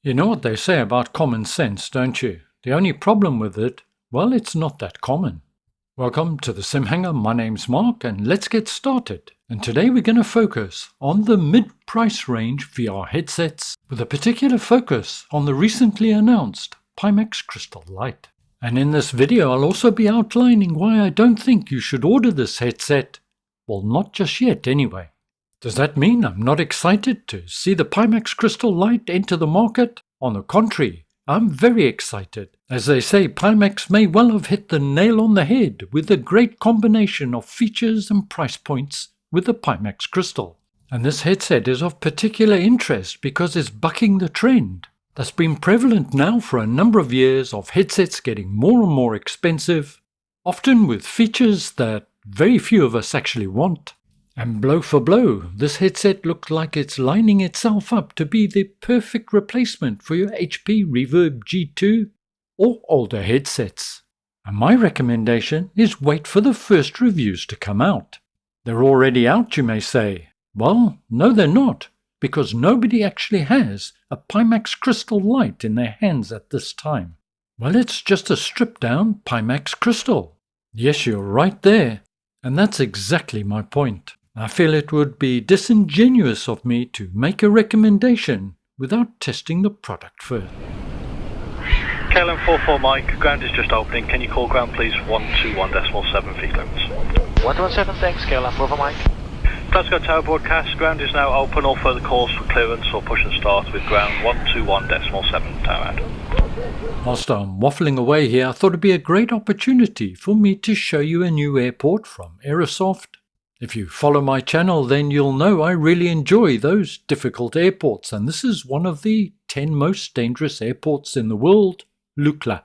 You know what they say about common sense, don't you? The only problem with it, well, it's not that common. Welcome to the Sim Hanger. My name's Mark, and let's get started. And today we're going to focus on the mid-price range VR headsets, with a particular focus on the recently announced Pimax Crystal Light. And in this video I'll also be outlining why I don't think you should order this headset. Well, not just yet anyway. Does that mean I'm not excited to see the Pimax Crystal Light enter the market? On the contrary, I'm very excited. As they say, Pimax may well have hit the nail on the head with a great combination of features and price points with the Pimax Crystal. And this headset is of particular interest because it's bucking the trend that's been prevalent now for a number of years of headsets getting more and more expensive, often with features that very few of us actually want. And blow for blow, this headset looks like it's lining itself up to be the perfect replacement for your HP Reverb G2 or older headsets. And my recommendation is wait for the first reviews to come out. They're already out, you may say. Well, no they're not, because nobody actually has a Pimax Crystal Light in their hands at this time. Well, it's just a stripped down Pimax Crystal. Yes, you're right there, and that's exactly my point. I feel it would be disingenuous of me to make a recommendation without testing the product first. KLM 44 Mike, ground is just opening. Can you call ground please 121.7 feet clearance? 117, thanks, KLM 44 Mike. Glasgow Tower broadcast, ground is now open. All further calls for clearance or push and start with ground 121.7 tower end. Whilst I'm waffling away here, I thought it'd be a great opportunity for me to show you a new airport from Aerosoft. If you follow my channel, then you'll know I really enjoy those difficult airports, and this is one of the 10 most dangerous airports in the world, Lukla.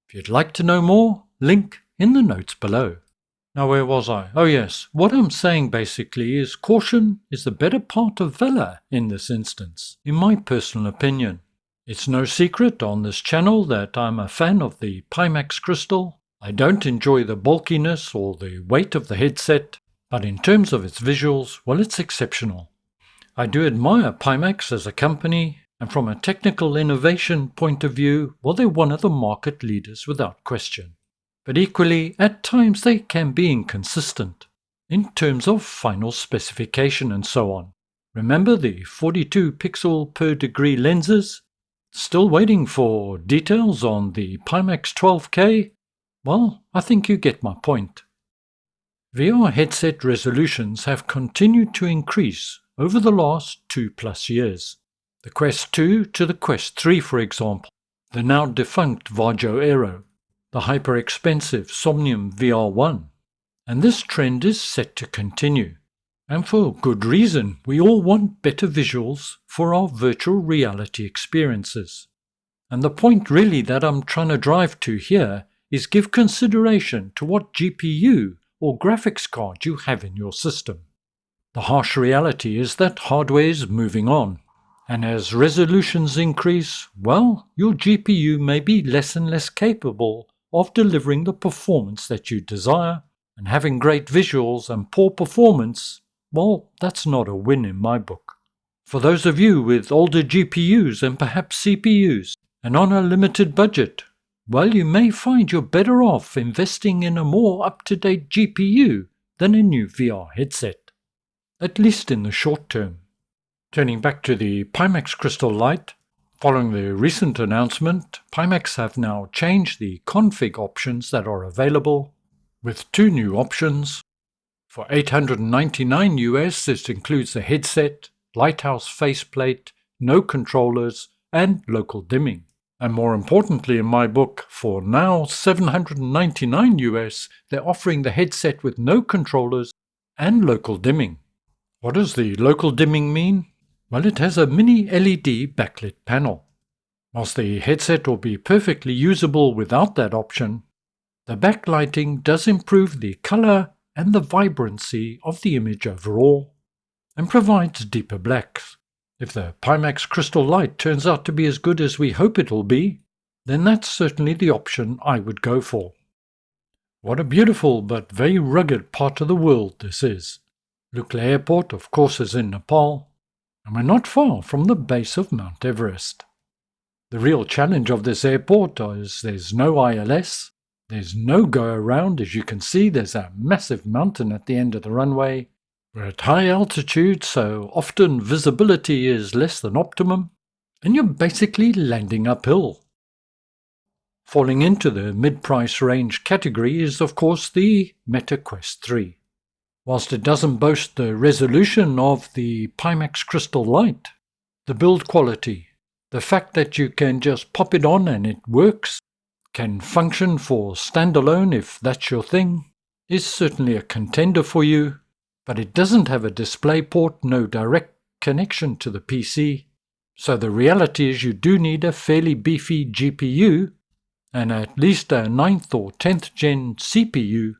If you'd like to know more, link in the notes below. Now, where was I? Oh yes, what I'm saying basically is caution is the better part of valor in this instance, in my personal opinion. It's no secret on this channel that I'm a fan of the Pimax Crystal. I don't enjoy the bulkiness or the weight of the headset, but in terms of its visuals, well, it's exceptional. I do admire Pimax as a company, and from a technical innovation point of view, well, they're one of the market leaders without question. But equally, at times they can be inconsistent in terms of final specification and so on. Remember the 42 pixel per degree lenses? Still waiting for details on the Pimax 12K? Well, I think you get my point. VR headset resolutions have continued to increase over the last 2+ years. The Quest 2 to the Quest 3, for example, the now defunct Varjo Aero, the hyper-expensive Somnium VR1. And this trend is set to continue. And for good reason, we all want better visuals for our virtual reality experiences. And the point really that I'm trying to drive to here is give consideration to what GPU or graphics card you have in your system. The harsh reality is that hardware is moving on, and as resolutions increase, well, your GPU may be less and less capable of delivering the performance that you desire, and having great visuals and poor performance, well, that's not a win in my book. For those of you with older GPUs and perhaps CPUs, and on a limited budget, well, you may find you're better off investing in a more up-to-date GPU than a new VR headset, at least in the short term. Turning back to the Pimax Crystal Light, following the recent announcement, Pimax have now changed the config options that are available, with 2 new options. For $899 US, this includes the headset, lighthouse faceplate, no controllers, and local dimming. And more importantly in my book, for now $799 US, they're offering the headset with no controllers and local dimming. What does the local dimming mean? Well, it has a mini LED backlit panel. Whilst the headset will be perfectly usable without that option, the backlighting does improve the color and the vibrancy of the image overall, and provides deeper blacks. If the Pimax Crystal Light turns out to be as good as we hope it will be, then that's certainly the option I would go for. What a beautiful but very rugged part of the world this is. Lukla Airport, of course, is in Nepal, and we're not far from the base of Mount Everest. The real challenge of this airport is there's no ILS, there's no go-around. As you can see, there's a massive mountain at the end of the runway. We're at high altitude, so often visibility is less than optimum, and you're basically landing uphill. Falling into the mid-price range category is, of course, the Meta Quest 3. Whilst it doesn't boast the resolution of the Pimax Crystal Light, the build quality, the fact that you can just pop it on and it works, can function for standalone if that's your thing, is certainly a contender for you, but it doesn't have a display port, no direct connection to the PC, so the reality is you do need a fairly beefy GPU and at least a 9th or 10th gen CPU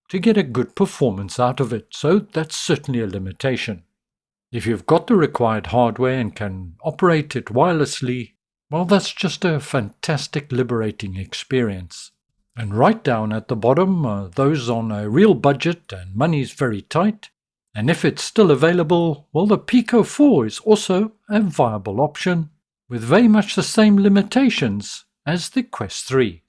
to get a good performance out of it, so that's certainly a limitation. If you've got the required hardware and can operate it wirelessly, well, that's just a fantastic liberating experience. And right down at the bottom, those on a real budget and money's very tight, and if it's still available, well, the Pico 4 is also a viable option, with very much the same limitations as the Quest 3.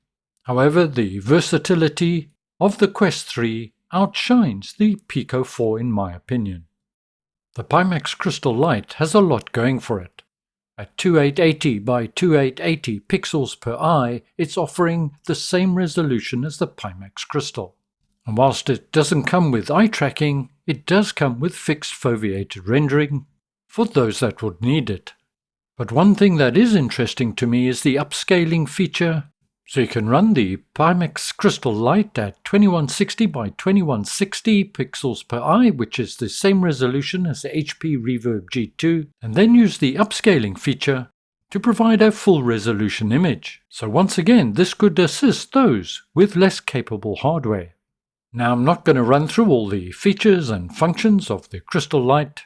However, the versatility of the Quest 3 outshines the Pico 4 in my opinion. The Pimax Crystal Light has a lot going for it. At 2880 by 2880 pixels per eye, it's offering the same resolution as the Pimax Crystal. And whilst it doesn't come with eye tracking, it does come with fixed foveated rendering for those that would need it. But one thing that is interesting to me is the upscaling feature. So you can run the Pimax Crystal Light at 2160 by 2160 pixels per eye, which is the same resolution as the HP Reverb G2, and then use the upscaling feature to provide a full resolution image. So once again, this could assist those with less capable hardware. Now I'm not going to run through all the features and functions of the Crystal Light.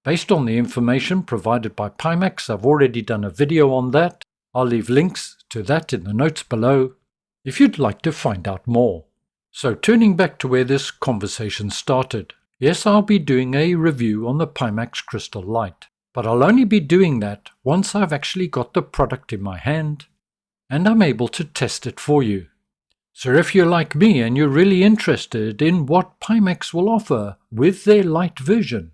Based on the information provided by Pimax, I've already done a video on that. I'll leave links to that in the notes below if you'd like to find out more. So turning back to where this conversation started, yes, I'll be doing a review on the Pimax Crystal Light, but I'll only be doing that once I've actually got the product in my hand and I'm able to test it for you. So if you're like me and you're really interested in what Pimax will offer with their light version,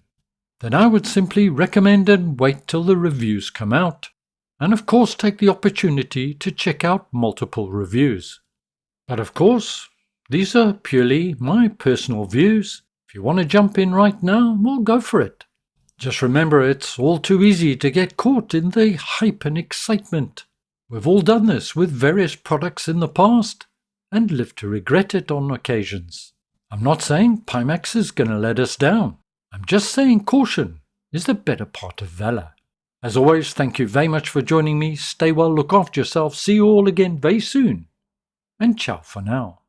then I would simply recommend and wait till the reviews come out, and of course take the opportunity to check out multiple reviews. But of course, these are purely my personal views. If you want to jump in right now, well, go for it. Just remember, it's all too easy to get caught in the hype and excitement. We've all done this with various products in the past and lived to regret it on occasions. I'm not saying Pimax is going to let us down. I'm just saying caution is the better part of valor. As always, thank you very much for joining me. Stay well, look after yourself. See you all again very soon. And ciao for now.